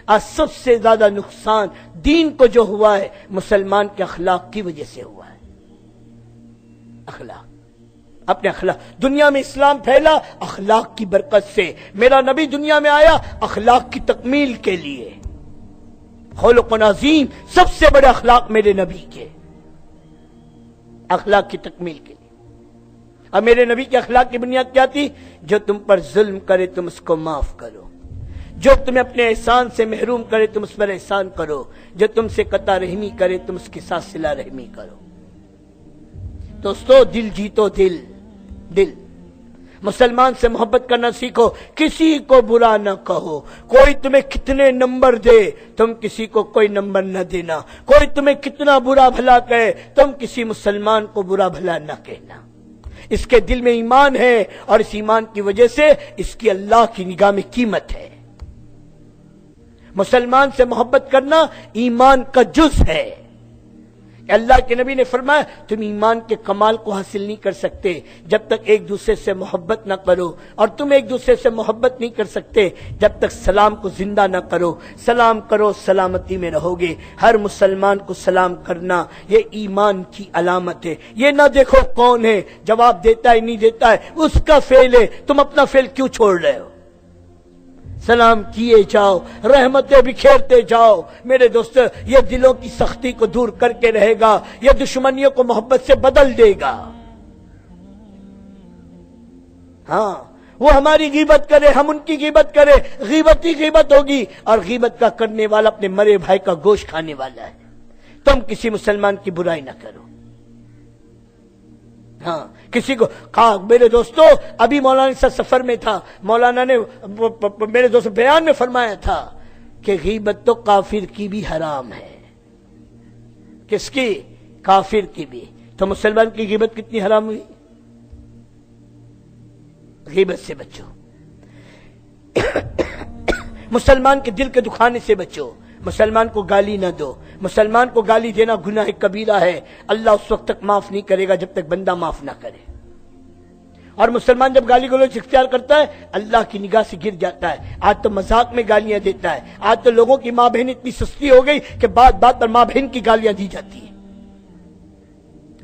آج سب سے زیادہ نقصان دین کو جو ہوا ہے مسلمان کے اخلاق کی وجہ سے ہوا ہے. اخلاق، اپنے اخلاق. دنیا میں اسلام پھیلا اخلاق کی برکت سے. میرا نبی دنیا میں آیا اخلاق کی تکمیل کے لیے. خلق عظیم، سب سے بڑے اخلاق میرے نبی کے، اخلاق کی تکمیل کے لیے. اور میرے نبی کے اخلاق کی بنیاد کیا تھی؟ جو تم پر ظلم کرے تم اس کو معاف کرو، جو تمہیں اپنے احسان سے محروم کرے تم اس پر احسان کرو، جو تم سے قطع رحمی کرے تم اس کے ساتھ صلہ رحمی کرو. دوستو دل جیتو، دل دل. مسلمان سے محبت کرنا سیکھو، کسی کو برا نہ کہو. کوئی تمہیں کتنے نمبر دے تم کسی کو کوئی نمبر نہ دینا. کوئی تمہیں کتنا برا بھلا کہے تم کسی مسلمان کو برا بھلا نہ کہنا. اس کے دل میں ایمان ہے اور اس ایمان کی وجہ سے اس کی اللہ کی نگاہ میں قیمت ہے. مسلمان سے محبت کرنا ایمان کا جز ہے. اللہ کے نبی نے فرمایا تم ایمان کے کمال کو حاصل نہیں کر سکتے جب تک ایک دوسرے سے محبت نہ کرو، اور تم ایک دوسرے سے محبت نہیں کر سکتے جب تک سلام کو زندہ نہ کرو. سلام کرو، سلامتی میں رہو گے. ہر مسلمان کو سلام کرنا یہ ایمان کی علامت ہے. یہ نہ دیکھو کون ہے، جواب دیتا ہے نہیں دیتا ہے، اس کا فعل ہے، تم اپنا فعل کیوں چھوڑ رہے ہو؟ سلام کیے جاؤ، رحمتیں بکھیرتے جاؤ. میرے دوست یہ دلوں کی سختی کو دور کر کے رہے گا، یہ دشمنیوں کو محبت سے بدل دے گا. ہاں وہ ہماری غیبت کرے، ہم ان کی غیبت کرے، غیبت ہی غیبت ہوگی، اور غیبت کا کرنے والا اپنے مرے بھائی کا گوشت کھانے والا ہے. تم کسی مسلمان کی برائی نہ کرو. ہاں کسی کو کہا. میرے دوستو ابھی مولانا سے سفر میں تھا، مولانا نے میرے دوست بیان میں فرمایا تھا کہ غیبت تو کافر کی بھی حرام ہے. کس کی؟ کافر کی بھی. تو مسلمان کی غیبت کتنی حرام ہوئی؟ غیبت سے بچو، مسلمان کے دل کے دکھانے سے بچو. مسلمان کو گالی نہ دو. مسلمان کو گالی دینا گناہ کبیرہ ہے. اللہ اس وقت تک معاف نہیں کرے گا جب تک بندہ معاف نہ کرے. اور مسلمان جب گالی گلوچ اختیار کرتا ہے اللہ کی نگاہ سے گر جاتا ہے. آج تو مذاق میں گالیاں دیتا ہے. آج تو لوگوں کی ماں بہن اتنی سستی ہو گئی کہ بات بات پر ماں بہن کی گالیاں دی جاتی ہیں.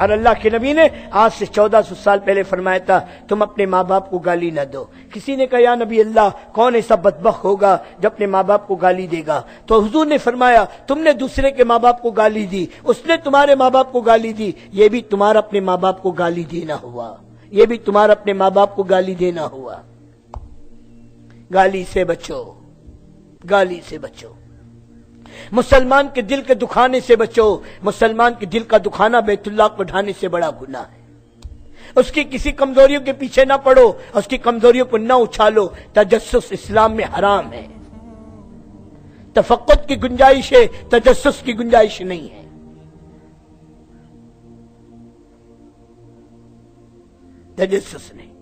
اور اللہ کے نبی نے آج سے 1400 سال پہلے فرمایا تھا تم اپنے ماں باپ کو گالی نہ دو. کسی نے کہا یا نبی اللہ کون ایسا بدبخت ہوگا جو اپنے ماں باپ کو گالی دے گا؟ تو حضور نے فرمایا تم نے دوسرے کے ماں باپ کو گالی دی، اس نے تمہارے ماں باپ کو گالی دی، یہ بھی تمہارا اپنے ماں باپ کو گالی دینا ہوا. یہ بھی تمہارا اپنے ماں باپ کو گالی دینا ہوا. گالی سے بچو، گالی سے بچو. مسلمان کے دل کے دکھانے سے بچو. مسلمان کے دل کا دکھانا بیت اللہ کو ڈھانے سے بڑا گناہ ہے. اس کی کسی کمزوریوں کے پیچھے نہ پڑو، اس کی کمزوریوں کو نہ اچھالو. تجسس اسلام میں حرام ہے. تفقد کی گنجائش ہے، تجسس کی گنجائش نہیں ہے. تجسس نہیں.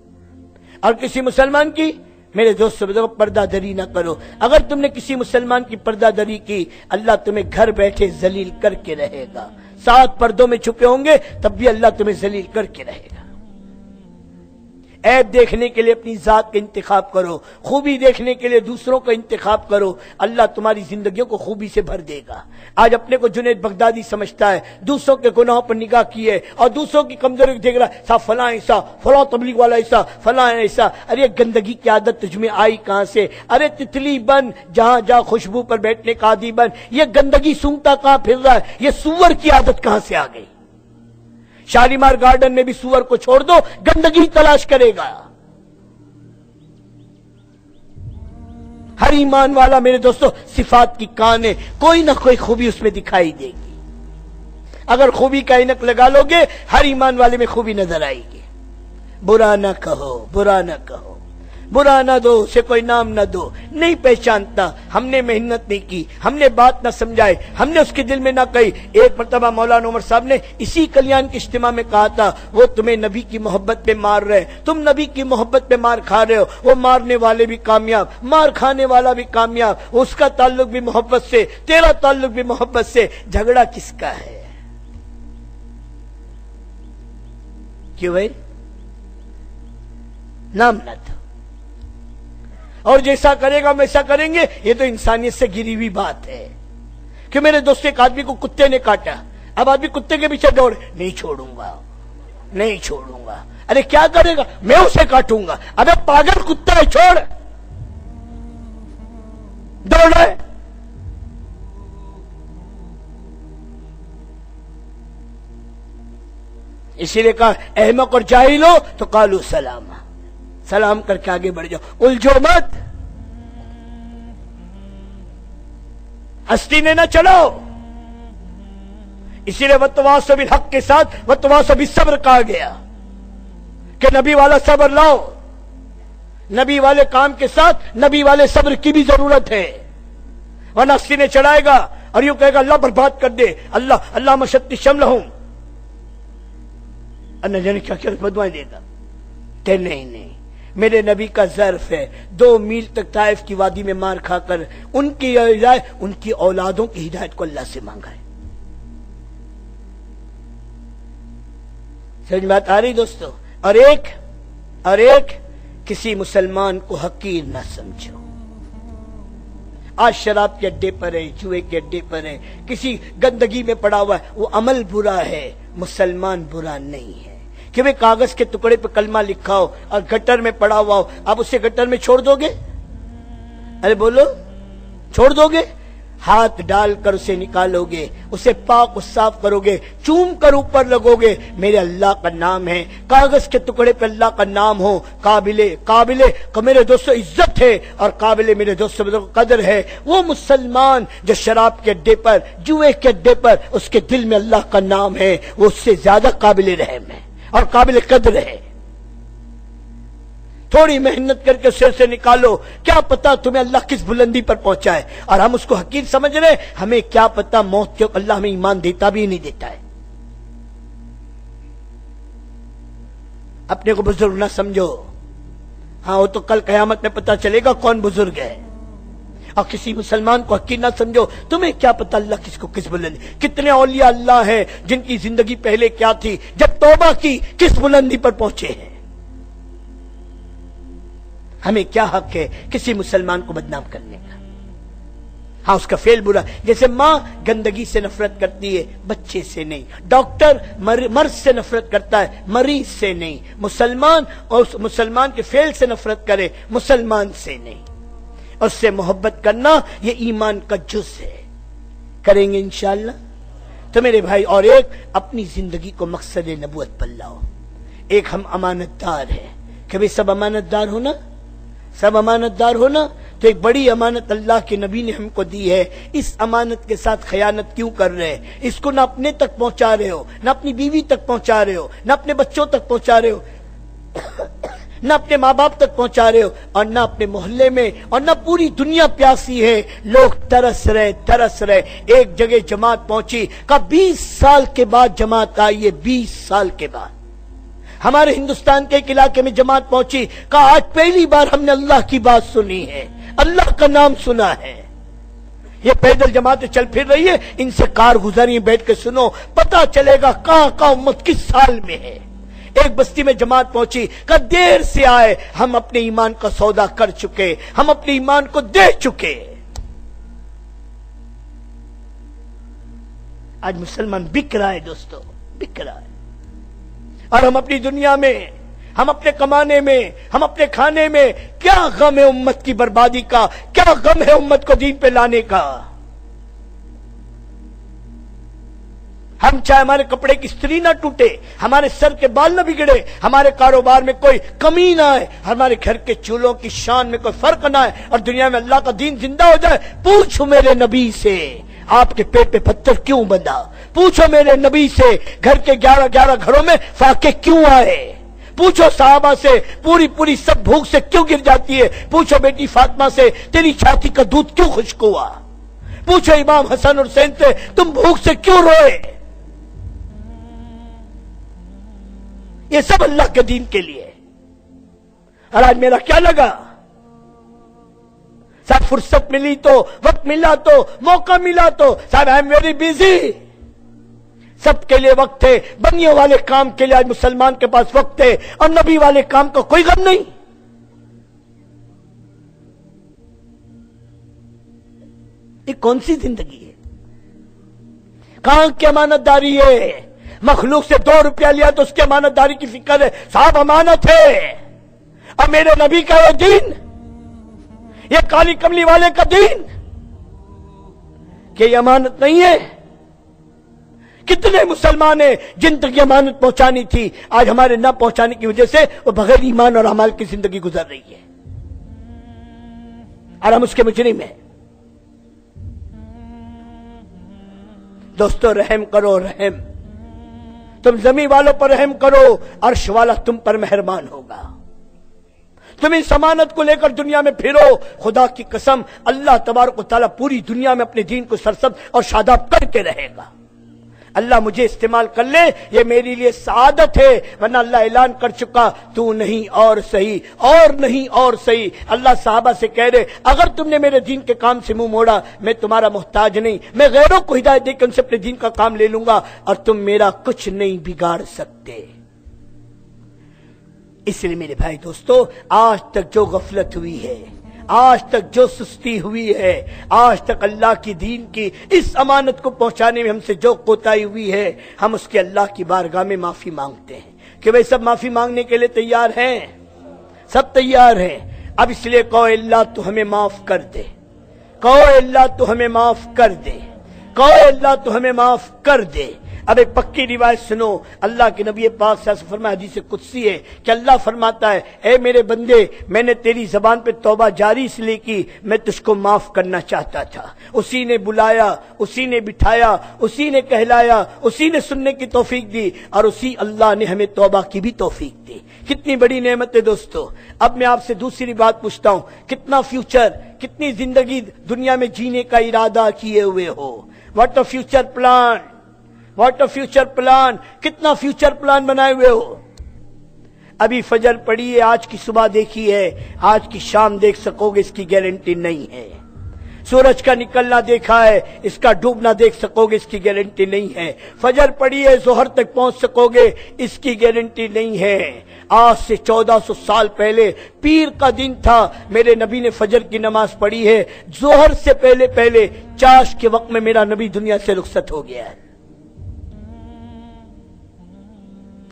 اور کسی مسلمان کی میرے دوست پردہ دری نہ کرو. اگر تم نے کسی مسلمان کی پردہ دری کی اللہ تمہیں گھر بیٹھے ذلیل کر کے رہے گا. 7 پردوں میں چھپے ہوں گے تب بھی اللہ تمہیں ذلیل کر کے رہے گا. عیب دیکھنے کے لیے اپنی ذات کا انتخاب کرو، خوبی دیکھنے کے لیے دوسروں کا انتخاب کرو. اللہ تمہاری زندگیوں کو خوبی سے بھر دے گا. آج اپنے کو جنید بغدادی سمجھتا ہے، دوسروں کے گناہوں پر نگاہ کیے اور دوسروں کی کمزوری کو دیکھ رہا ہے. صاحب فلاں ایسا، فلاں تبلیغ والا ایسا، فلاں ایسا. ارے گندگی کی عادت تجھ میں آئی کہاں سے؟ ارے تتلی بن، جہاں جہاں خوشبو پر بیٹھنے کا عادی بن. یہ گندگی سونگتا کہاں پھر رہا ہے؟ یہ سور کی عادت کہاں سے آ گئی؟ شالیمار گارڈن میں بھی سور کو چھوڑ دو، گندگی تلاش کرے گا. ہر ایمان والا میرے دوستو صفات کی کان ہے، کوئی نہ کوئی خوبی اس میں دکھائی دے گی. اگر خوبی کا اینک لگا لو گے ہر ایمان والے میں خوبی نظر آئے گی. برا نہ کہو، برا نہ کہو، برا نہ دو، اسے کوئی نام نہ دو. نہیں پہچانتا، ہم نے محنت نہیں کی، ہم نے بات نہ سمجھائی، ہم نے اس کے دل میں نہ کہی. ایک مرتبہ مولانا عمر صاحب نے اسی کلیان کے اجتماع میں کہا تھا وہ تمہیں نبی کی محبت پہ مار رہے، تم نبی کی محبت پہ مار کھا رہے ہو. وہ مارنے والے بھی کامیاب، مار کھانے والا بھی کامیاب. اس کا تعلق بھی محبت سے، تیرا تعلق بھی محبت سے. جھگڑا کس کا ہے؟ کیوں بھائی؟ نام نہ دو. اور جیسا کرے گا ویسا کریں گے، یہ تو انسانیت سے گری ہوئی بات ہے. کہ میرے دوست ایک آدمی کو کتے نے کاٹا، اب آدمی کتے کے پیچھے دوڑے، نہیں چھوڑوں گا، نہیں چھوڑوں گا. ارے کیا کرے گا؟ میں اسے کاٹوں گا. ابے پاگل کتا ہے، چھوڑ. دوڑ رہے. اسی لیے کہا احمق اور جاہل ہو تو قالوا سلاما، سلام کر کے آگے بڑھ جاؤ، الجھو مت، ہستی نے نہ چلاؤ. اسی لیے وتواصوا بالحق کے ساتھ وتواصوا بالصبر کہا گیا کہ نبی والا صبر لاؤ. نبی والے کام کے ساتھ نبی والے صبر کی بھی ضرورت ہے، ورنہ ہستی نے چڑھائے گا اور یوں کہے گا اللہ برباد کر دے، اللہ مشت شملہم، اور نہ جانے کیا کیا بدوائیں دے گا. کہ نہیں، میرے نبی کا ظرف ہے 2 میل تک طائف کی وادی میں مار کھا کر ان کی ہدایت، ان کی اولادوں کی ہدایت کو اللہ سے مانگا ہے. سمجھ بات آ رہی دوستو؟ اور ایک کسی مسلمان کو حقیر نہ سمجھو. آج شراب کے اڈے پر ہے، جوئے کے اڈے پر ہے، کسی گندگی میں پڑا ہوا ہے، وہ عمل برا ہے، مسلمان برا نہیں ہے. کہ وہ کاغذ کے ٹکڑے پہ کلمہ لکھا ہو اور گٹر میں پڑا ہوا ہو، آپ اسے گٹر میں چھوڑ دو گے؟ ارے بولو، چھوڑ دو گے؟ ہاتھ ڈال کر اسے نکالو گے، اسے پاک و صاف کرو گے، چوم کر اوپر لگو گے، میرے اللہ کا نام ہے. کاغذ کے ٹکڑے پہ اللہ کا نام ہو، قابل میرے دوستو عزت ہے، اور قابل میرے دوستو قدر ہے. وہ مسلمان جو شراب کے اڈے پر، جوئے کے اڈے پر، اس کے دل میں اللہ کا نام ہے، وہ اس سے زیادہ قابل رحم ہے اور قابل قدر ہے. تھوڑی محنت کر کے سر سے نکالو، کیا پتا تمہیں اللہ کس بلندی پر پہنچائے. اور ہم اس کو حقیر سمجھ رہے، ہمیں کیا پتا موت کے اللہ ہمیں ایمان دیتا بھی نہیں دیتا ہے. اپنے کو بزرگ نہ سمجھو. ہاں وہ تو کل قیامت میں پتا چلے گا کون بزرگ ہے. اور کسی مسلمان کو حقیر نہ سمجھو. تمہیں کیا پتا اللہ کس کو کس بلندی. کتنے اولیاء اللہ ہیں جن کی زندگی پہلے کیا تھی، جب توبہ کی کس بلندی پر پہنچے ہیں. ہمیں کیا حق ہے کسی مسلمان کو بدنام کرنے کا؟ ہاں اس کا فعل برا. جیسے ماں گندگی سے نفرت کرتی ہے، بچے سے نہیں. ڈاکٹر مرض سے نفرت کرتا ہے، مریض سے نہیں. مسلمان اور مسلمان کے فعل سے نفرت کرے، مسلمان سے نہیں. اس سے محبت کرنا یہ ایمان کا جز ہے. کریں گے انشاءاللہ. تو میرے بھائی، اور ایک اپنی زندگی کو مقصد نبوت پر لاؤ. ایک ہم امانت دار ہیں، کبھی سب امانت دار ہونا، سب امانت دار ہونا. تو ایک بڑی امانت اللہ کے نبی نے ہم کو دی ہے. اس امانت کے ساتھ خیانت کیوں کر رہے ہیں؟ اس کو نہ اپنے تک پہنچا رہے ہو، نہ اپنی بیوی تک پہنچا رہے ہو، نہ اپنے بچوں تک پہنچا رہے ہو، نہ اپنے ماں باپ تک پہنچا رہے ہو، اور نہ اپنے محلے میں، اور نہ پوری دنیا پیاسی ہے. لوگ ترس رہے. ایک جگہ جماعت پہنچی، کہا 20 سال کے بعد جماعت آئی ہے. 20 سال کے بعد ہمارے ہندوستان کے ایک علاقے میں جماعت پہنچی، کہا آج پہلی بار ہم نے اللہ کی بات سنی ہے، اللہ کا نام سنا ہے. یہ پیدل جماعتیں چل پھر رہی ہے، ان سے کار گزاری بیٹھ کے سنو، پتا چلے گا کہاں امت کس سال میں ہے. ایک بستی میں جماعت پہنچی، کہ دیر سے آئے، ہم اپنے ایمان کا سودا کر چکے، ہم اپنے ایمان کو دے چکے. آج مسلمان بک رہا ہے دوستو، بک رہا ہے. اور ہم اپنی دنیا میں، ہم اپنے کمانے میں، ہم اپنے کھانے میں، کیا غم ہے امت کی بربادی کا، کیا غم ہے امت کو دین پہ لانے کا. ہم چاہے ہمارے کپڑے کی استری نہ ٹوٹے، ہمارے سر کے بال نہ بگڑے، ہمارے کاروبار میں کوئی کمی نہ آئے، ہمارے گھر کے چولہوں کی شان میں کوئی فرق نہ آئے، اور دنیا میں اللہ کا دین زندہ ہو جائے. پوچھو میرے نبی سے آپ کے پیٹ پہ پتھر کیوں بندھا. پوچھو میرے نبی سے گھر کے 11 گھروں میں فاقے کیوں آئے. پوچھو صحابہ سے پوری سب بھوک سے کیوں گر جاتی ہے. پوچھو بیٹی فاطمہ سے تیری چھاتی کا دودھ کیوں خشک ہوا. پوچھو امام حسن اور حسین سے تم بھوک سے کیوں روئے. یہ سب اللہ کے دین کے لیے. اور آج میرا کیا لگا، صاحب فرصت ملی تو، وقت ملا تو، موقع ملا تو، صاحب آئی ایم ویری بیزی. سب کے لیے وقت ہے. بنیوں والے کام کے لیے آج مسلمان کے پاس وقت ہے، اور نبی والے کام کا کوئی غم نہیں. یہ کون سی زندگی ہے؟ کہاں کی امانت داری ہے؟ مخلوق سے 2 روپیہ لیا تو اس کی امانت داری کی فکر ہے، صاحب امانت ہے۔ اب میرے نبی کا یہ دین، یہ کالی کملی والے کا دین، کہ یہ امانت نہیں ہے؟ کتنے مسلمان ہیں جن تک یہ امانت پہنچانی تھی، آج ہمارے نہ پہنچانے کی وجہ سے وہ بغیر ایمان اور اعمال کی زندگی گزر رہی ہے، اور ہم اس کے مجرم ہیں۔ دوستو رحم کرو، رحم، تم زمین والوں پر رحم کرو، عرش والا تم پر مہربان ہوگا۔ تم اس امانت کو لے کر دنیا میں پھرو، خدا کی قسم اللہ تبارک و تعالیٰ پوری دنیا میں اپنے دین کو سرسبز اور شاداب کر کے رہے گا۔ اللہ مجھے استعمال کر لے، یہ میری لیے سعادت ہے، ورنہ اللہ اعلان کر چکا تو نہیں اور صحیح، اور نہیں اور صحیح۔ اللہ صحابہ سے کہہ رہے اگر تم نے میرے دین کے کام سے منہ موڑا، میں تمہارا محتاج نہیں، میں غیروں کو ہدایت دے کے ان سے اپنے دین کا کام لے لوں گا، اور تم میرا کچھ نہیں بگاڑ سکتے۔ اس لیے میرے بھائی دوستو، آج تک جو غفلت ہوئی ہے، آج تک جو سستی ہوئی ہے، آج تک اللہ کی دین کی اس امانت کو پہنچانے میں ہم سے جو کوتاہی ہوئی ہے، ہم اس کے اللہ کی بارگاہ میں معافی مانگتے ہیں کہ بھئی سب معافی مانگنے کے لیے تیار ہیں، سب تیار ہیں۔ اب اس لیے کہو اللہ تو ہمیں معاف کر دے، کہو اللہ تو ہمیں معاف کر دے، کہو اللہ تو ہمیں معاف کر دے۔ اب ایک پکی روایت سنو، اللہ کے نبی پاک صلی اللہ علیہ وسلم فرمایا، حدیث قدسی ہے کہ اللہ فرماتا ہے اے میرے بندے، میں نے تیری زبان پہ توبہ جاری اس لیے کی، میں تجھ کو معاف کرنا چاہتا تھا۔ اسی نے بلایا، اسی نے بٹھایا، اسی نے کہلایا، اسی نے سننے کی توفیق دی، اور اسی اللہ نے ہمیں توبہ کی بھی توفیق دی۔ کتنی بڑی نعمت ہے دوستو۔ اب میں آپ سے دوسری بات پوچھتا ہوں، کتنا فیوچر، کتنی زندگی دنیا میں جینے کا ارادہ کیے ہوئے ہو؟ What are future plan, what are future plan, کتنا فیوچر پلان بنائے ہوئے ہو؟ ابھی فجر پڑی ہے، آج کی صبح دیکھی ہے، آج کی شام دیکھ سکو گے اس کی گارنٹی نہیں ہے۔ سورج کا نکلنا دیکھا ہے، اس کا ڈوبنا دیکھ سکو گے اس کی گارنٹی نہیں ہے۔ فجر پڑی ہے، ظہر تک پہنچ سکو گے اس کی گارنٹی نہیں ہے۔ آج سے 1400 سال پہلے پیر کا دن تھا، میرے نبی نے فجر کی نماز پڑھی ہے، ظہر سے پہلے چاش کے وقت میں میرا نبی دنیا سے رخصت ہو گیا ہے۔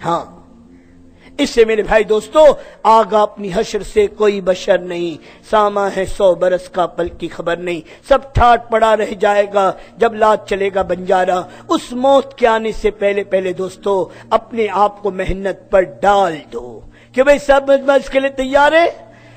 ہاں، اس سے میرے بھائی دوستو، آگا اپنی حشر سے کوئی بشر نہیں، ساما ہے 100 برس کا، پل کی خبر نہیں، سب ٹھاٹ پڑا رہ جائے گا جب لات چلے گا بنجارا۔ اس موت کے آنے سے پہلے دوستو اپنے آپ کو محنت پر ڈال دو کہ بھئی سب اس کے لیے تیار ہے،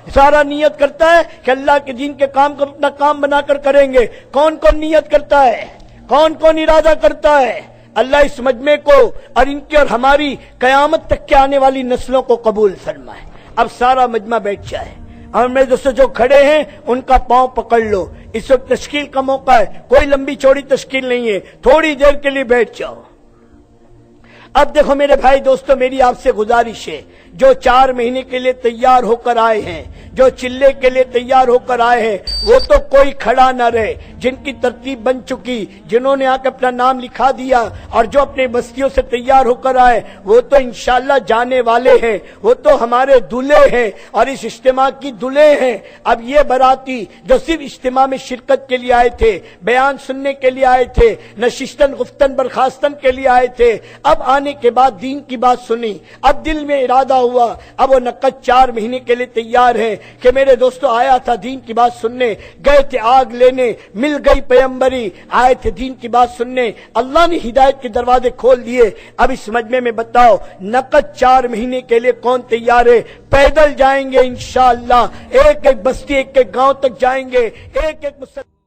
سارا نیت کرتا ہے کہ اللہ کے دین کے کام کو اپنا کام بنا کر کریں گے۔ کون کون نیت کرتا ہے، کون کون ارادہ کرتا ہے؟ اللہ اس مجمع کو اور ان کی اور ہماری قیامت تک کے آنے والی نسلوں کو قبول فرمائے۔ اب سارا مجمع بیٹھ جائے، اور میرے دوستو جو کھڑے ہیں ان کا پاؤں پکڑ لو، اس وقت تشکیل کا موقع ہے، کوئی لمبی چوڑی تشکیل نہیں ہے، تھوڑی دیر کے لیے بیٹھ جاؤ۔ اب دیکھو میرے بھائی دوستو، میری آپ سے گزارش ہے، جو 4 مہینے کے لیے تیار ہو کر آئے ہیں، جو چلے کے لیے تیار ہو کر آئے ہیں، وہ تو کوئی کھڑا نہ رہے۔ جن کی ترتیب بن چکی، جنہوں نے آ کے اپنا نام لکھا دیا، اور جو اپنے بستیوں سے تیار ہو کر آئے، وہ تو انشاءاللہ جانے والے ہیں، وہ تو ہمارے دلہے ہیں اور اس اجتماع کی دلہے ہیں۔ اب یہ باراتی جو صرف اجتماع میں شرکت کے لیے آئے تھے، بیان سننے کے لیے آئے تھے، نشستن گفتن برخاستن کے لیے آئے تھے، اب آنے کے بعد دین کی بات سنی، اب دل میں ارادہ ہوا، اب وہ نقد 4 مہینے کے لیے تیار ہے کہ میرے دوستو آیا تھا دین کی بات سننے، گئے تھے آگ لینے، مل گئی پیمبری، آئے تھے دین کی بات سننے، اللہ نے ہدایت کے دروازے کھول دیے۔ اب اس مجمع میں بتاؤ، نقد 4 مہینے کے لیے کون تیار ہے؟ پیدل جائیں گے انشاءاللہ، ایک ایک بستی، ایک ایک گاؤں تک جائیں گے، ایک ایک مسلمان